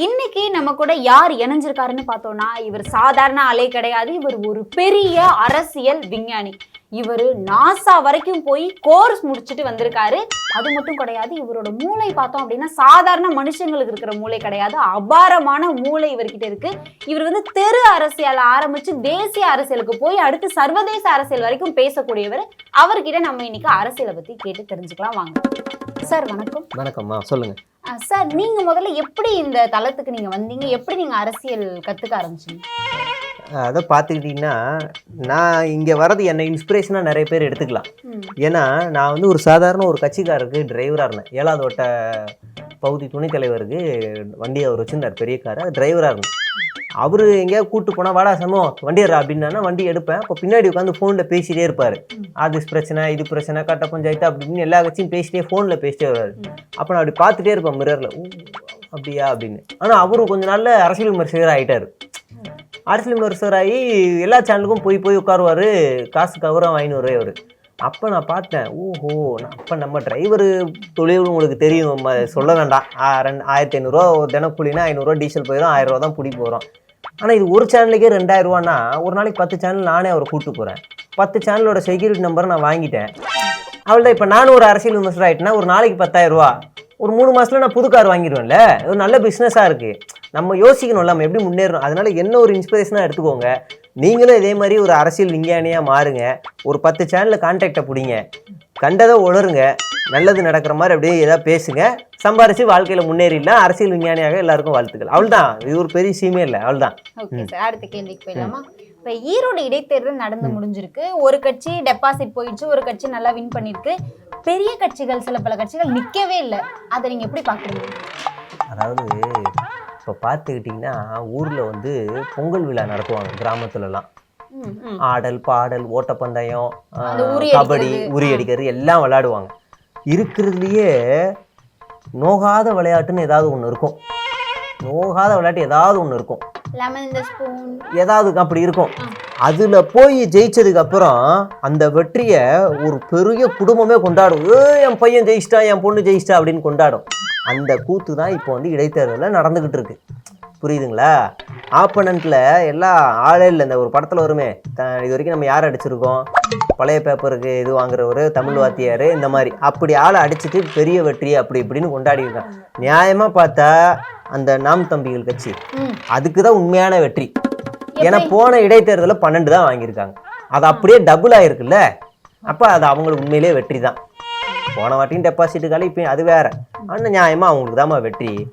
இன்னைக்கு நம்ம கூட யார் இணைஞ்சிருக்காருன்னு பார்த்தோம்னா இவர் சாதாரண ஆளே கிடையாது. இவர் ஒரு பெரிய அரசியல் விஞ்ஞானி. இவர் நாசா வரைக்கும் போய் கோர்ஸ் முடிச்சுட்டு வந்திருக்காரு. அது மட்டும் கிடையாது, இவரோட மூளை பார்த்தோம் அப்படின்னா சாதாரண மனுஷங்களுக்கு இருக்கிற மூளை கிடையாது, அபாரமான மூளை இவர்கிட்ட இருக்கு. இவர் தெரு அரசியல் ஆரம்பிச்சு தேசிய அரசியலுக்கு போய் அடுத்து சர்வதேச அரசியல் வரைக்கும் பேசக்கூடியவர். அவர்கிட்ட நம்ம இன்னைக்கு அரசியலை பத்தி கேட்டு தெரிஞ்சுக்கலாம் வாங்க. சார் வணக்கம். வணக்கம்மா, சொல்லுங்க. சார், நீங்க முதல்ல எப்படி இந்த தளத்துக்கு நீங்க வந்தீங்க? எப்படி நீங்க அரசியல் கத்துக்க ஆரம்பிச்சீங்க? அதை பார்த்துக்கிட்டிங்கன்னா, நான் இங்கே வர்றது என்னை இன்ஸ்பிரேஷனாக நிறைய பேர் எடுத்துக்கலாம். ஏன்னா நான் ஒரு சாதாரண ஒரு கட்சிக்காரருக்கு டிரைவராக இருந்தேன். 7வது வட்ட பகுதி துணைத் தலைவருக்கு வண்டி அவர் வச்சுருந்தார், பெரிய காரை, டிரைவராக இருந்தேன். அவர் எங்கேயாவது கூப்பிட்டு போனால் வாடா சமோ வண்டியரா அப்படின்னா வண்டி எடுப்பேன். அப்போ பின்னாடி உட்காந்து ஃபோனில் பேசிகிட்டே இருப்பார். அது பிரச்சனை, இது பிரச்சனை, கட்ட பஞ்சாயத்து அப்படின்னு எல்லா கட்சியும் பேசிட்டே ஃபோனில் பேசிட்டே வருவார். அப்போ நான் அப்படி பார்த்துட்டே இருப்பேன் மிரரில், அப்படியா அப்படின்னு. ஆனால் அவரும் கொஞ்ச நாளில் அரசியல் விமர்சகர் ஆகிட்டார். அரசியல் விமர்சகராகி எல்லா சேனலுக்கும் போய் உட்காருவார், காசு கவரம் வாங்கின்னு வருவார் அவர். அப்போ நான் பார்த்தேன், ஓஹோ, அப்போ நம்ம டிரைவரு தொழில் உங்களுக்கு தெரியும், சொல்ல வேண்டாம். 1500 ஒரு தினக்கூலினா 500 டீசல் போயிடும், 1000 ரூபா தான் பிடி போகிறோம். ஆனால் இது ஒரு சேனலுக்கே 2000 ரூபான்னா ஒரு நாளைக்கு 10 சேனல் நானே அவரை கூப்பிட்டு போகிறேன். 10 சேனலோட செக்யூரிட்டி நம்பரை நான் வாங்கிட்டேன். அவள்தான் இப்போ நானும் ஒரு அரசியல் விமர்சனம் ஆகிட்டேன்னா ஒரு நாளைக்கு 10,000 ரூபா, ஒரு 3 மாதத்துல நான் புது கார் வாங்கிடுவேன்ல. ஒரு நல்ல பிஸ்னஸாக இருக்குது. நம்ம யோசிக்கணும்ல, நம்ம எப்படி முன்னேறணும். அதனால என்ன ஒரு இன்ஸ்பிரேஷனாக எடுத்துக்கோங்க. நீங்களும் இதே மாதிரி ஒரு அரசியல் விஞ்ஞானியாக மாறுங்க. ஒரு 10 சேனலில் கான்டாக்டை பிடிங்க, கண்டதை உளருங்க, நல்லது நடக்கிற மாதிரி அப்படியே ஏதாவது பேசுங்க, சம்பாரிச்சு வாழ்க்கையில் முன்னேறிடலாம். அரசியல் விஞ்ஞானியாக எல்லாருக்கும் வாழ்த்துக்கள். அவள்தான், இது ஒரு பெரிய விஷயமே இல்லை. அவள்தான். ஓகே சார், அடுத்த கேள்விக்கு போயிடலாமா? இப்போ ஈரோடு இடைத்தேர்தல் நடந்து முடிஞ்சிருக்கு. ஒரு கட்சி டெபாசிட் போயிடுச்சு, ஒரு கட்சி நல்லா வின் பண்ணிருக்கு. பெரிய கட்சிகள், சில பல கட்சிகள் நிற்கவே இல்லை. அதை நீங்கள் எப்படி பார்க்குறீங்க? அதாவது இப்போ பார்த்துக்கிட்டிங்கன்னா ஊரில் பொங்கல் விழா நடத்துவாங்க கிராமத்துலலாம். ஆடல், பாடல், ஓட்டப்பந்தயம், கபடி, உரி அடிக்கிறது எல்லாம் விளையாடுவாங்க. இருக்கிறதுலையே நோகாத விளையாட்டுன்னு ஏதாவது ஒன்று இருக்கும். நோகாத விளையாட்டு ஏதாவது ஒன்று இருக்கும், ஏதாவது அப்படி இருக்கும். அதில் போய் ஜெயிச்சதுக்கு அப்புறம் அந்த வெற்றியை ஒரு பெரிய குடும்பமே கொண்டாடும். என் பையன் ஜெயிச்சிட்டா, என் பொண்ணு ஜெயிச்சிட்டா அப்படின்னு கொண்டாடும். அந்த கூத்து தான் இப்போ இடைத்தேர்தலில் நடந்துக்கிட்டு இருக்கு. புரியுதுங்களா? ஆப்பனண்ட்டில் எல்லாம் ஆளே இல்லை. இந்த ஒரு படத்தில் வருமே, இது வரைக்கும் நம்ம யார் அடிச்சிருக்கோம், பழைய பேப்பருக்கு இது வாங்குறவர், தமிழ் வாத்தியார், இந்த மாதிரி அப்படி ஆளை அடிச்சுட்டு பெரிய வெற்றி அப்படி இப்படின்னு கொண்டாடிருக்கான். நியாயமாக பார்த்தா அந்த நாம் தம்பிகள் கட்சி அதுக்கு தான் உண்மையான வெற்றி. ஏன்னா போன இடைத்தேர்தலில் 12 தான் வாங்கியிருக்காங்க. அது அப்படியே டபுள் ஆகிருக்குல்ல. அப்போ அது அவங்களுக்கு உண்மையிலே வெற்றி தான். போன வாட்டியும் டெபாசிட்டுக்கால இப்போ அது வேற. ஆனால் நியாயமாக அவங்களுக்கு தான் வெற்றி.